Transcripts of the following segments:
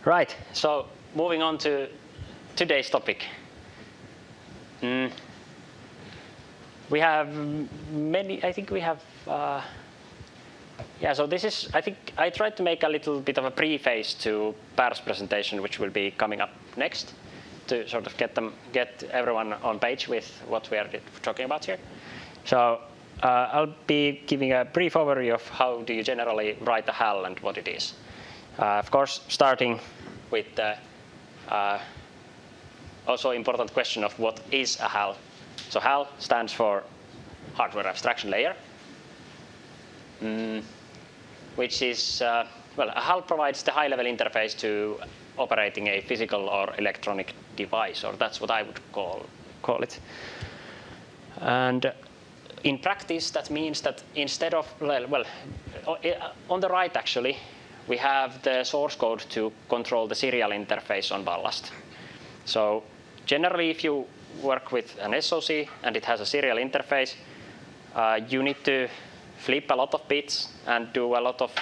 Right, so moving on to today's topic. We have many, I think we have, so this is, I think I tried to make a little bit of a preface to Per's presentation, which will be coming up next, to sort of get everyone on page with what we are talking about here. So I'll be giving a brief overview of how do you generally write a HAL and what it is. Of course, starting with the also important question of what is a HAL. So HAL stands for Hardware Abstraction Layer, which is, well, a HAL provides the high-level interface to operating a physical or electronic device, or that's what I would call it. And in practice, that means that instead of, well, on the right actually, we have the source code to control the serial interface on Ballast. So generally, if you work with an SoC and it has a serial interface, you need to flip a lot of bits and do a lot of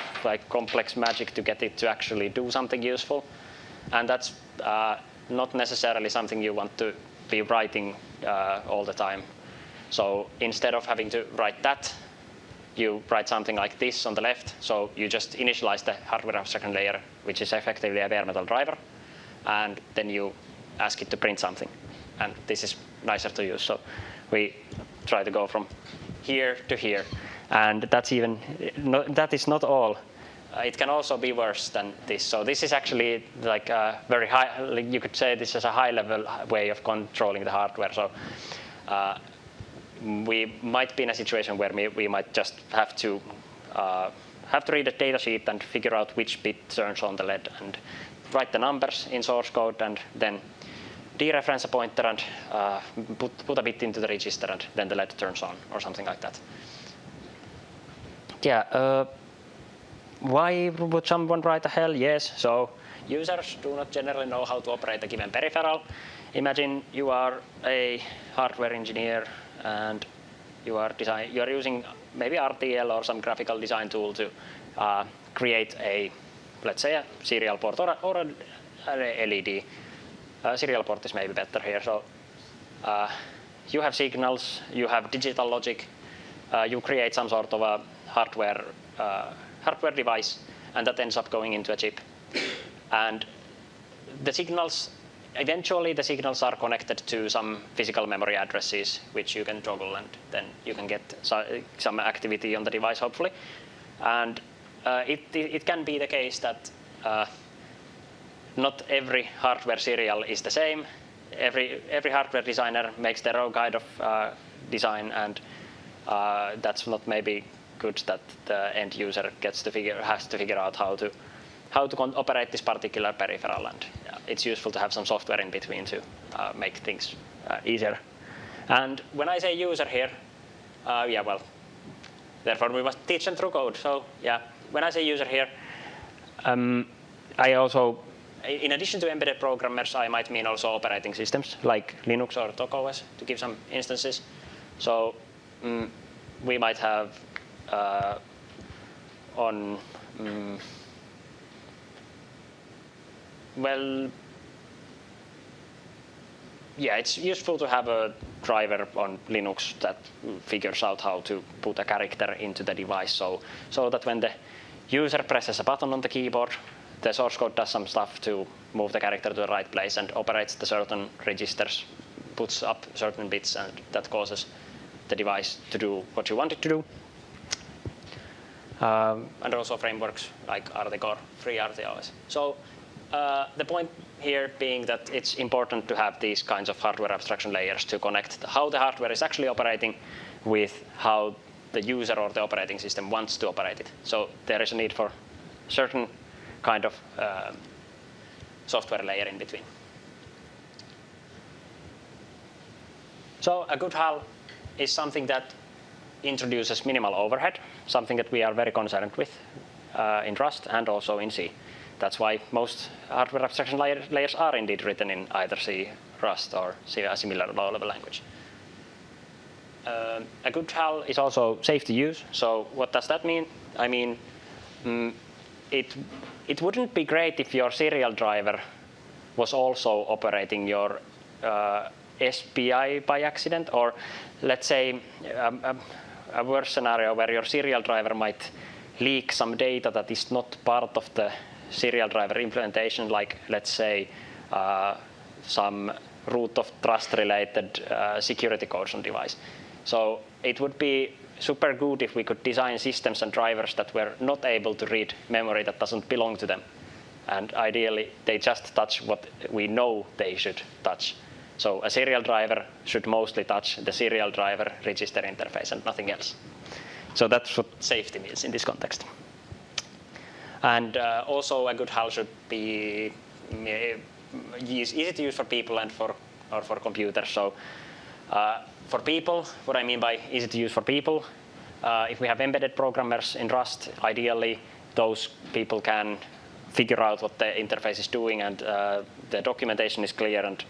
complex magic to get it to actually do something useful. And that's not necessarily something you want to be writing all the time. So instead of having to write that, you write something like this on the left. So you just initialize the hardware abstraction layer, which is effectively a bare metal driver, and then you ask it to print something. And this is nicer to use. So we try to go from here to here. And that's even, that is not all. It can also be worse than this. So this is actually like a very high, you could say this is a high-level way of controlling the hardware. So we might be in a situation where we might just have to read a data sheet and figure out which bit turns on the LED and write the numbers in source code and then dereference a pointer and put a bit into the register and then the LED turns on or something like that. Yeah, why would someone write a HAL? Yes, so users do not generally know how to operate a given peripheral. Imagine you are a hardware engineer and you are using maybe RTL or some graphical design tool to create a, let's say, a serial port or an LED. Serial port is maybe better here. So you have signals, you have digital logic, you create some sort of a hardware device, and that ends up going into a chip. And the signals, eventually the signals are connected to some physical memory addresses, which you can toggle, and then you can get some activity on the device, hopefully. And it can be the case that not every hardware serial is the same. Every hardware designer makes their own kind of design, and that's not maybe good that the end user has to figure out how to operate this particular peripheral, and it's useful to have some software in between to make things easier. And when I say user here, well, therefore we must teach them through code. So yeah, when I say user here, I also, in addition to embedded programmers, I might mean also operating systems like Linux or TOCOS, to give some instances. So we might have well, yeah, it's useful to have a driver on Linux that figures out how to put a character into the device, so that when the user presses a button on the keyboard, the source code does some stuff to move the character to the right place and operates the certain registers, puts up certain bits, and that causes the device to do what you want it to do. And also frameworks like RTC or FreeRTOS. So the point here being that it's important to have these kinds of hardware abstraction layers to connect how the hardware is actually operating with how the user or the operating system wants to operate it. So there is a need for certain kind of software layer in between. So a good HAL is something that introduces minimal overhead, something that we are very concerned with in Rust and also in C. That's why most hardware abstraction layers are indeed written in either C, Rust, or a similar low-level language. A good HAL is also safe to use. So what does that mean? I mean, it wouldn't be great if your serial driver was also operating your SPI by accident, or let's say a worse scenario where your serial driver might leak some data that is not part of the serial driver implementation, like let's say some root of trust related security codes on device. So it would be super good if we could design systems and drivers that were not able to read memory that doesn't belong to them. And ideally, they just touch what we know they should touch. So a serial driver should mostly touch the serial driver register interface and nothing else. So that's what safety means in this context. And also a good HAL should be easy to use for people and for computers. So for people, what I mean by easy to use for people, if we have embedded programmers in Rust, ideally those people can figure out what the interface is doing, and the documentation is clear, and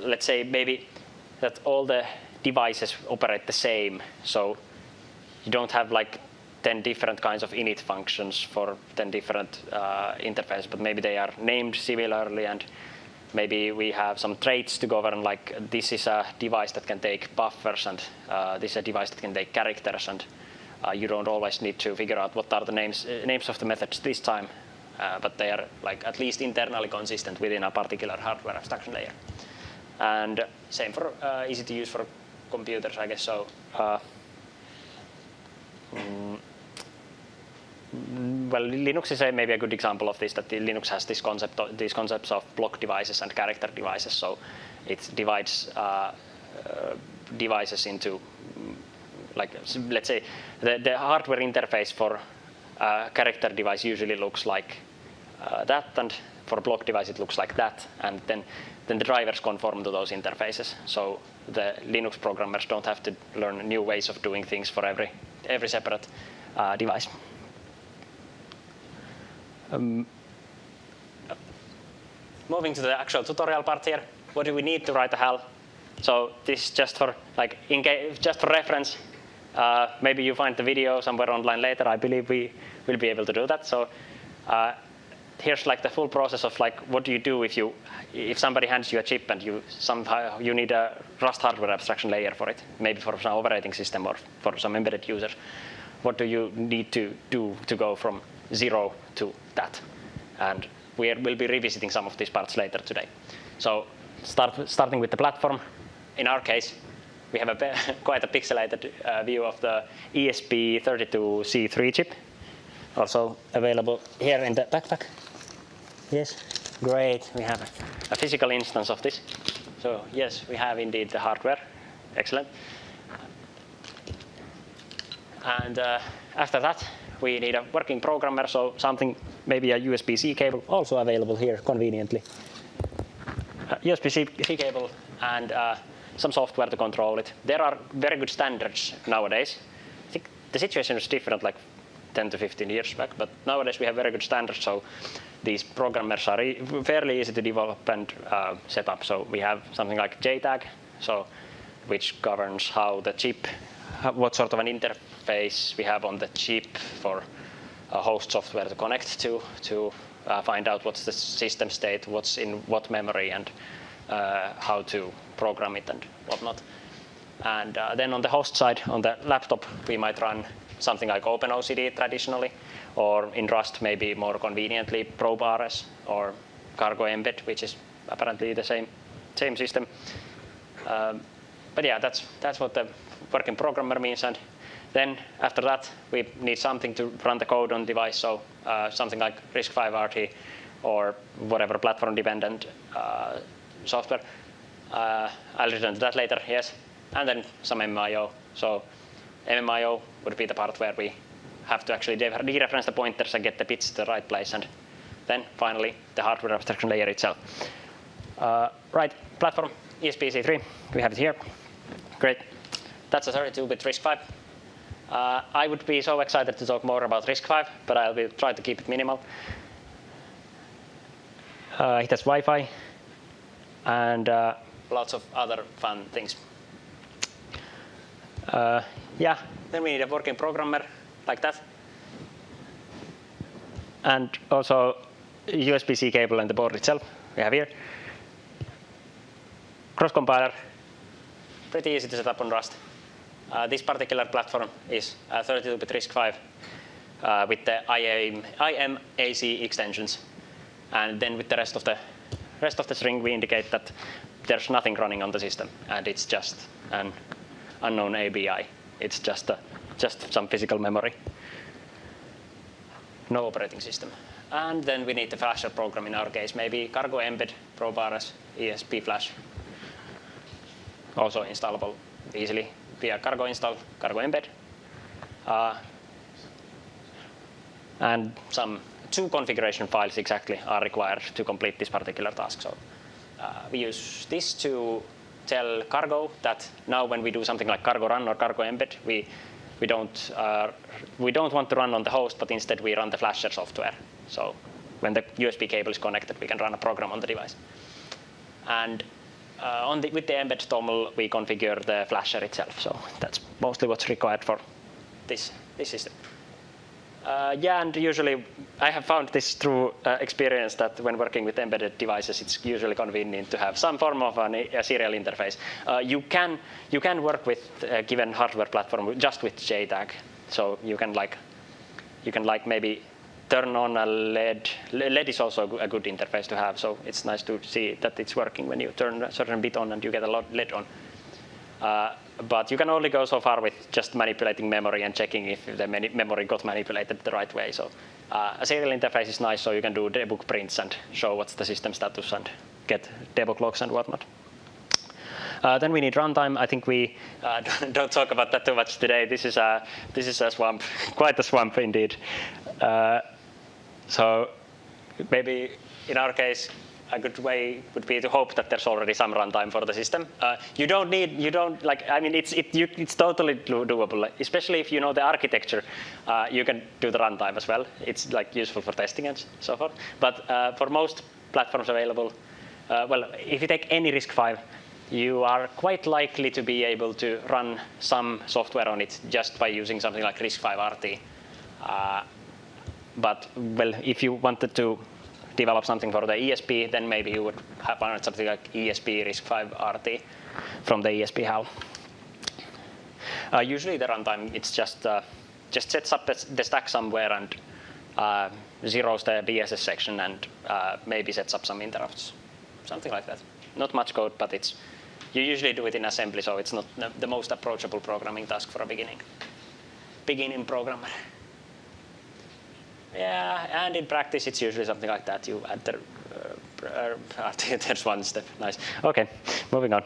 let's say maybe that all the devices operate the same, so you don't have like 10 different kinds of init functions for 10 different interfaces, but maybe they are named similarly, and maybe we have some traits to govern, like this is a device that can take buffers, and this is a device that can take characters, and you don't always need to figure out what are the names of the methods this time, but they are like at least internally consistent within a particular hardware abstraction layer. And same for easy to use for computers, I guess. So well, Linux is maybe a good example of this, that Linux has these concepts of block devices and character devices. So it divides devices into, like, let's say the hardware interface for a character device usually looks like that, and for a block device it looks like that, and then the drivers conform to those interfaces. So the Linux programmers don't have to learn new ways of doing things for every separate device. Moving to the actual tutorial part here, what do we need to write a HAL? So this is just for just for reference. Maybe you find the video somewhere online later. I believe we will be able to do that. So here's like the full process of like what do you do if somebody hands you a chip and you need a Rust hardware abstraction layer for it, maybe for some operating system or for some embedded users. What do you need to do to go from 0 to that? And we'll be revisiting some of these parts later today. So starting with the platform. In our case, we have quite a pixelated view of the ESP32C3 chip, also available here in the backpack. Yes, great. We have a physical instance of this. So yes, we have indeed the hardware. Excellent. And after that, we need a working programmer, so something, maybe a USB-C cable, also available here conveniently. USB-C cable and some software to control it. There are very good standards nowadays. I think the situation was different like 10 to 15 years back, but nowadays we have very good standards, so these programmers are fairly easy to develop and set up. So we have something like JTAG, so which governs how the chip, what sort of an interface we have on the chip for host software to connect to find out what's the system state, what's in what memory, and how to program it and whatnot. And then on the host side, on the laptop, we might run something like OpenOCD traditionally, or in Rust maybe more conveniently ProbeRS or Cargo Embed, which is apparently the same system. But yeah, that's what the working programmer means. And then after that, we need something to run the code on device, so something like RISC-V RT or whatever platform-dependent software. I'll return to that later, yes. And then some MMIO. So MMIO would be the part where we have to actually dereference the pointers and get the bits to the right place. And then finally, the hardware abstraction layer itself. Right, platform, ESP32C3, we have it here. Great. That's a 32-bit RISC-V. I would be so excited to talk more about RISC-V, but I'll try to keep it minimal. It has Wi-Fi and lots of other fun things. Yeah, then we need a working programmer like that. And also USB-C cable and the board itself we have here. Cross-compiler, pretty easy to set up on Rust. This particular platform is 32-bit RISC-V with the IMAC extensions. And then with the rest of the string, we indicate that there's nothing running on the system, and it's just an unknown ABI. It's just some physical memory. No operating system. And then we need the flasher program in our case, maybe cargo embed, ProBars, ESP flash. Also installable easily via cargo install, cargo embed. And two configuration files exactly are required to complete this particular task. So we use this to tell cargo that now when we do something like cargo run or cargo embed, we don't want to run on the host, but instead we run the flasher software. So when the USB cable is connected, we can run a program on the device. And with the embed toml, we configure the flasher itself. So that's mostly what's required for this system. And usually I have found this through experience that when working with embedded devices, it's usually convenient to have some form of a serial interface. You can work with a given hardware platform just with JTAG. So you can maybe turn on a LED. LED is also a good interface to have. So it's nice to see that it's working when you turn a certain bit on and you get a LED on. But you can only go so far with just manipulating memory and checking if the memory got manipulated the right way. So a serial interface is nice, so you can do debug prints and show what's the system status and get debug logs and whatnot. Then we need runtime. I think we don't talk about that too much today. This is a swamp, quite a swamp indeed. So maybe in our case, a good way would be to hope that there's already some runtime for the system. It's totally doable, especially if you know the architecture. You can do the runtime as well. It's useful for testing and so forth. But for most platforms available, if you take any RISC-V, you are quite likely to be able to run some software on it just by using something like RISC-V RT. But if you wanted to develop something for the ESP, then maybe you would have something like ESP RISC-V RT from the ESP HAL. Usually the runtime, it's just sets up the stack somewhere and zeroes the BSS section and maybe sets up some interrupts, something like that. Not much code, but you usually do it in assembly, so it's not the most approachable programming task for a beginning programmer. Yeah, and in practice, it's usually something like that. You add the there's one step. Nice. Okay, moving on.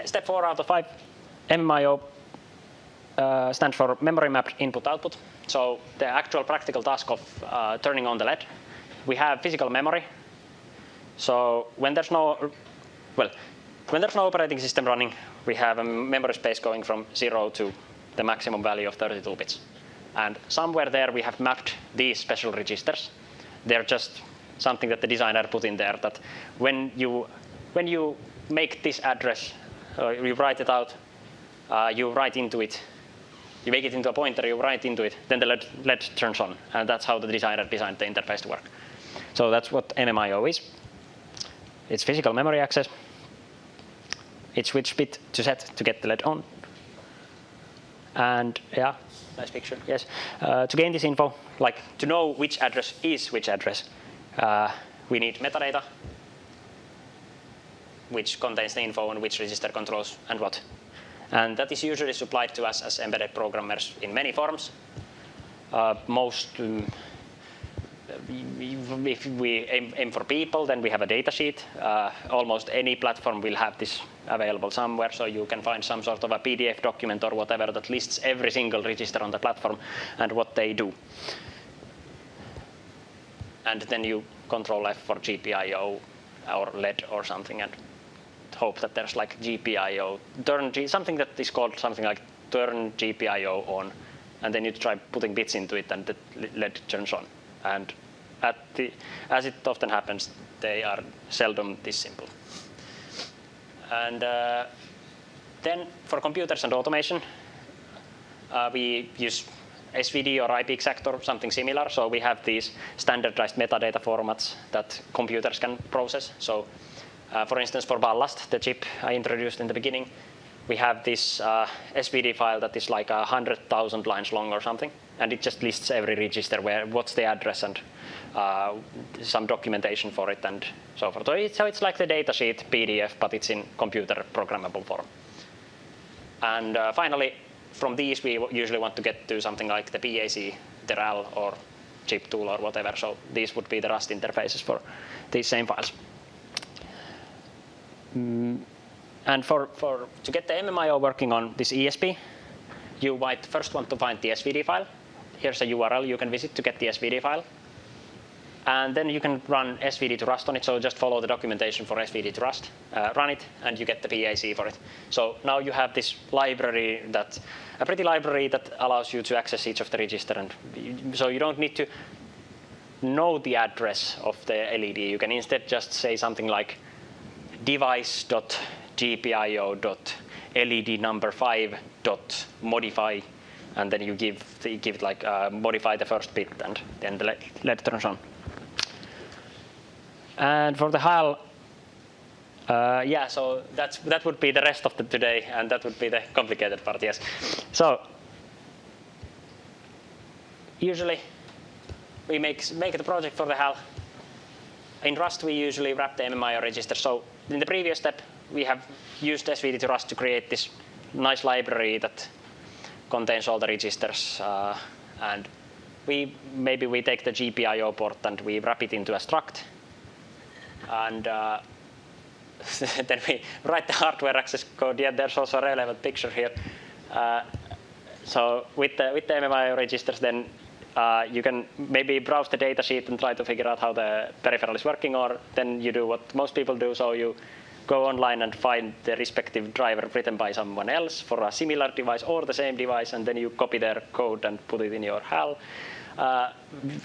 Step 4 out of 5. MMIO stands for memory mapped input-output. So the actual practical task of turning on the LED, we have physical memory. So when there's no operating system running, we have a memory space going from 0 to the maximum value of 32 bits. And somewhere there we have mapped these special registers. They're just something that the designer put in there that when you make this address, you write it out, you write into it, you make it into a pointer, you write into it, then the LED turns on. And that's how the designer designed the interface to work. So that's what MMIO is. It's physical memory access. It's which bit to set to get the LED on. And yeah, nice picture, yes. To gain this info, to know which address is which address, we need metadata, which contains the info on which register controls and what. And that is usually supplied to us as embedded programmers in many forms. If we aim for people, then we have a datasheet. Almost any platform will have this available somewhere, so you can find some sort of a PDF document or whatever that lists every single register on the platform and what they do. And then you Control F for GPIO or LED or something and hope that there's GPIO, something that is called something like turn GPIO on, and then you try putting bits into it and the LED turns on. And as it often happens, they are seldom this simple. And then for computers and automation, we use SVD or IPExact or something similar. So we have these standardized metadata formats that computers can process. So for instance, for Ballast, the chip I introduced in the beginning, we have this SVD file that is like 100,000 lines long or something, and it just lists every register what's the address and some documentation for it and so forth. So it's like the datasheet PDF, but it's in computer programmable form. And finally, from these we usually want to get to something like the PAC, the HAL, or chip tool or whatever. So these would be the Rust interfaces for these same files. And to get the MMIO working on this ESP, you might first want to find the SVD file. Here's a URL you can visit to get the SVD file. And then you can run SVD to Rust on it. So just follow the documentation for SVD to Rust, run it, and you get the PAC for it. So now you have this library, a pretty library that allows you to access each of the register. And so you don't need to know the address of the LED. You can instead just say something like device.gpio.led number 5.modify, and then you give it like modify the first bit, and then the LED turns on. And for the HAL, so that would be the rest of today, and that would be the complicated part, yes. So usually we make the project for the HAL. In Rust, we usually wrap the MMIO register. So in the previous step, we have used SVD to Rust to create this nice library that contains all the registers. And we take the GPIO port and we wrap it into a struct. And then we write the hardware access code. Yeah, there's also a relevant picture here. So with the MMIO registers, then you can maybe browse the datasheet and try to figure out how the peripheral is working, or then you do what most people do. So you go online and find the respective driver written by someone else for a similar device or the same device, and then you copy their code and put it in your HAL.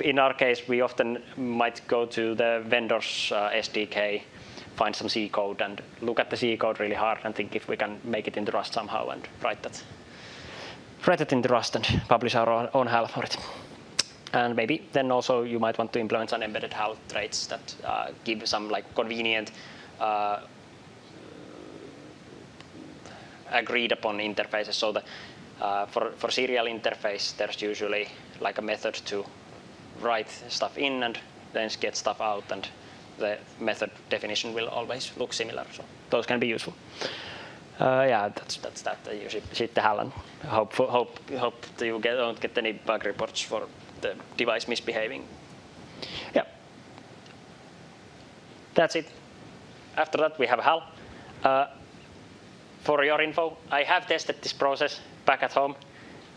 In our case, we often might go to the vendor's SDK, find some C code, and look at the C code really hard and think if we can make it into Rust somehow, and write it into Rust and publish our own HAL for it. And maybe then also you might want to implement some embedded HAL traits that give some like convenient agreed upon interfaces. So that for serial interface, there's usually like a method to write stuff in and then get stuff out, and the method definition will always look similar. So those can be useful. That's that. You ship the HAL and hope that you don't get any bug reports for the device misbehaving. Yeah, that's it. After that, we have HAL. For your info, I have tested this process back at home.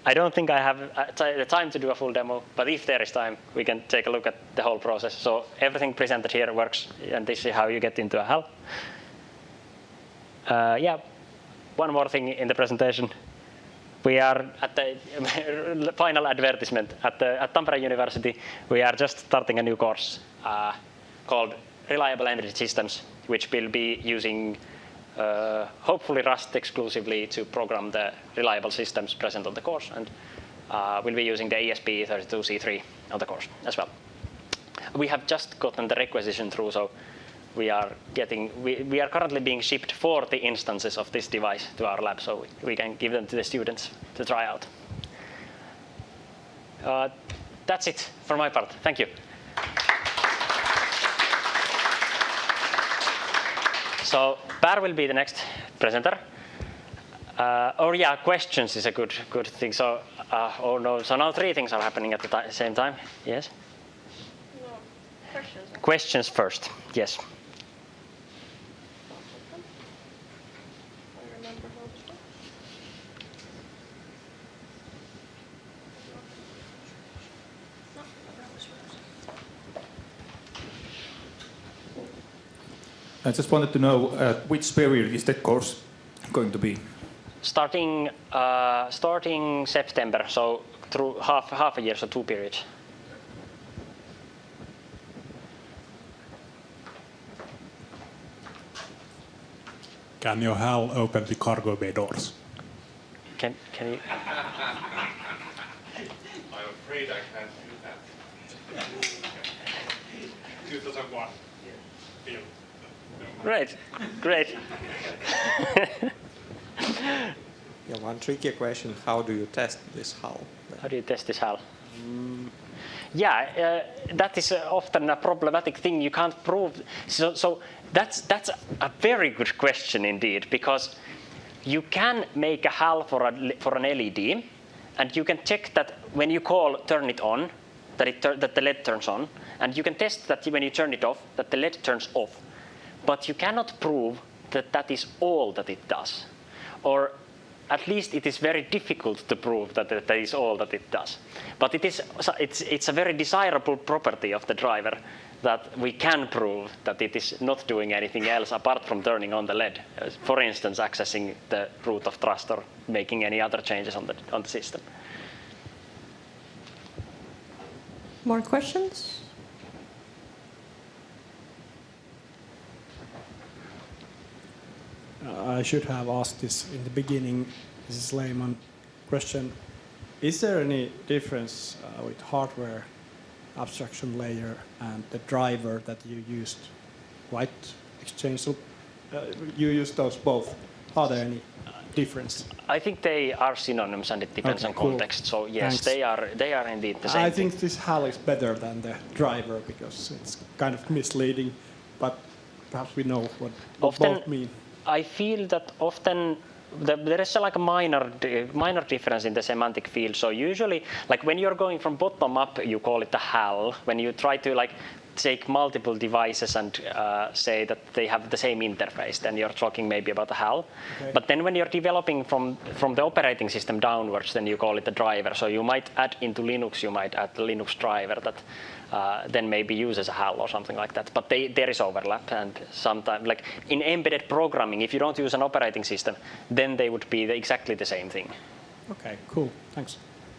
I don't think I have the time to do a full demo, but if there is time, we can take a look at the whole process. So everything presented here works, and this is how you get into a HAL. One more thing in the presentation. We are at the final advertisement at Tampere University. We are just starting a new course called Reliable Embedded Systems, which will be using hopefully Rust exclusively to program the reliable systems present on the course, and we'll be using the ESP32C3 on the course as well. We have just gotten the requisition through, so we are currently being shipped 40 instances of this device to our lab, so we can give them to the students to try out. That's it for my part. Thank you. So Per will be the next presenter. Questions is a good thing. So, so now 3 things are happening at the same time. Yes? No, questions. Questions first, yes. I just wanted to know which period is the course going to be? Starting September, so through half a year, so 2 periods. Can your HAL open the cargo bay doors? Can you? afraid I can't do that. 2001. Field. Great. Yeah, one tricky question, how do you test this HAL? How do you test this HAL? That is often a problematic thing. You can't prove. So that's a very good question indeed, because you can make a HAL for an LED, and you can check that when you call turn it on, that the LED turns on, and you can test that when you turn it off, that the LED turns off. But you cannot prove that that is all that it does, or at least it is very difficult to prove that that is all that it does. But it's a very desirable property of the driver that we can prove that it is not doing anything else apart from turning on the LED. For instance, accessing the root of trust or making any other changes on the system. More questions? I should have asked this in the beginning. This is layman question. Is there any difference with hardware abstraction layer and the driver that you used? Quite exchangeable. You use those both. Are there any difference? I think they are synonyms, and it depends on context. So yes, Thanks. they are indeed the same. I think this HAL is better than the driver because it's kind of misleading, but perhaps we know what both mean. I feel that often there is like a minor difference in the semantic field. So usually, like when you're going from bottom up, you call it a HAL. When you try to like take multiple devices and say that they have the same interface, then you're talking maybe about a HAL. Okay. But then when you're developing from the operating system downwards, then you call it a driver. So you might add into Linux, you might add the Linux driver that then maybe uses a HAL or something like that. But there is overlap, and sometimes, like in embedded programming, if you don't use an operating system, then they would be exactly the same thing. Okay, cool. Thanks.